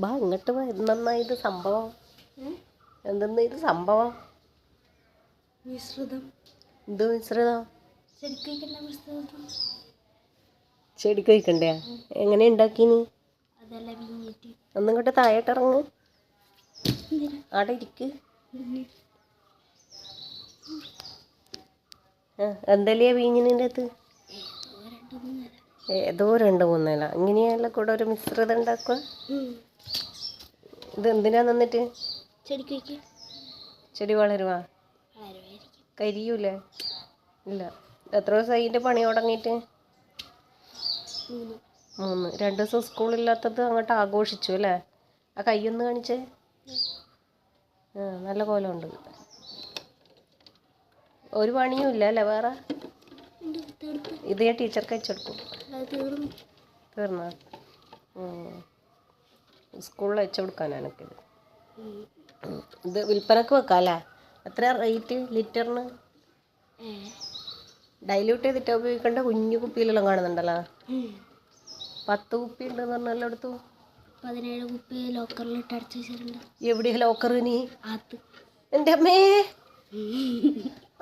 ബാ ഇങ്ങോട്ട് വാ. എന്തെന്നാ ഇത് സംഭവം? എന്തെന്നാ ഇത് സംഭവം? മിശ്രിതം. എന്ത് മിശ്രിതം? മിശ്രിതം ചെടിക്ക് വയ്ക്കണ്ടേ? എങ്ങനെ ഉണ്ടാക്കീനി? ഒന്നിങ്ങോട്ട് താഴോട്ട് ഇറങ്ങ്. അവിടെ ഇരിക്ക്. എന്തെല്ലാം വീഞ്ഞിൻ്റെ അകത്ത്? ഏതോ 2-3 നില. ഇങ്ങനെയെല്ലാം കൂടെ ഒരു മിശ്രിതം ഉണ്ടാക്കുക. ഇത് എന്തിനാ നിന്നിട്ട്? ചെടി വളരുവാ? കരിയൂലേ? ഇല്ല. എത്ര ദിവസമായി ഇതിൻ്റെ പണി തുടങ്ങിയിട്ട്? 3. 2 ദിവസം സ്കൂളില്ലാത്തത് അങ്ങോട്ട് ആഘോഷിച്ചു അല്ലേ? ആ കയ്യൊന്ന് കാണിച്ചേ. നല്ല കോലമുണ്ട്. ഒരു പണിയും ഇല്ല അല്ലേ വേറെ? ഇത് ഞാൻ ടീച്ചർക്ക് അയച്ചെടുക്കും. തീർന്നോ? സ്കൂളിൽ അയച്ചു കൊടുക്കാനാണ് എനിക്കിത്. ഇത് വിൽപ്പനക്ക് വെക്കാം അല്ലേ? എത്ര റേറ്റ് ലിറ്ററിന്? ഡൈല്യൂട്ട് ചെയ്തിട്ട് ഉപയോഗിക്കേണ്ട കുഞ്ഞു കുപ്പിയിലെല്ലാം കാണുന്നുണ്ടല്ലോ. 10 കുപ്പി ഉണ്ടെന്ന് പറഞ്ഞല്ലോ. എടുത്തു 17 കുപ്പി ലോക്കറിലിട്ട് അടച്ചു വെച്ചിട്ടുണ്ട്. എവിടെയാ ലോക്കർ? നീ എൻ്റെ അമ്മേ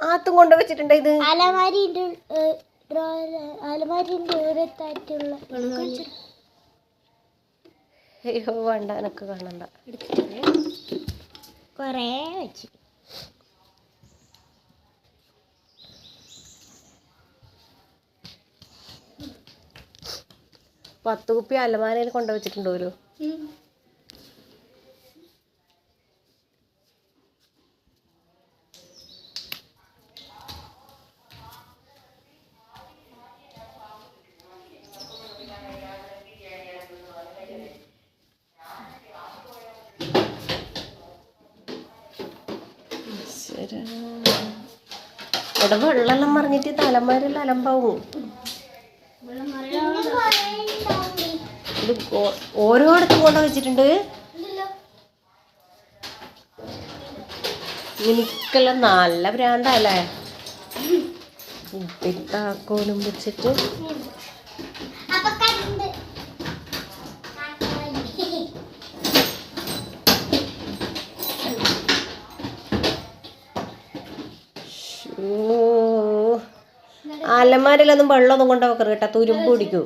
ആത്തും കൊണ്ട് വെച്ചിട്ടുണ്ട്. ഇത് അലമാരിന്റെ അയ്യോ വേണ്ട, എനക്ക് കാണണ്ട. കൊറേ വെച്ച് 10 കുപ്പി അലമാരയിൽ കൊണ്ടുവച്ചിട്ടുണ്ടോ? ഒരു ഇവിടെ വെള്ളമെല്ലാം മറിഞ്ഞിട്ട് തലമാരെല്ലാം അലമ്പാവും. ഇത് ഓരോടത്തും കൊണ്ട് വെച്ചിട്ടുണ്ട്. എനിക്കെല്ലാം നല്ല ഭ്രാന്തല്ലേ? താക്കോലും വെച്ചിട്ട് അലമാരിലൊന്നും വെള്ളമൊന്നും കൊണ്ട് വെക്കരുത് കേട്ടോ, തുരുമ്പ് പിടിക്കൂ.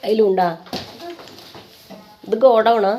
അതിലുണ്ടാ? ഇത് ഗോഡൗണാ?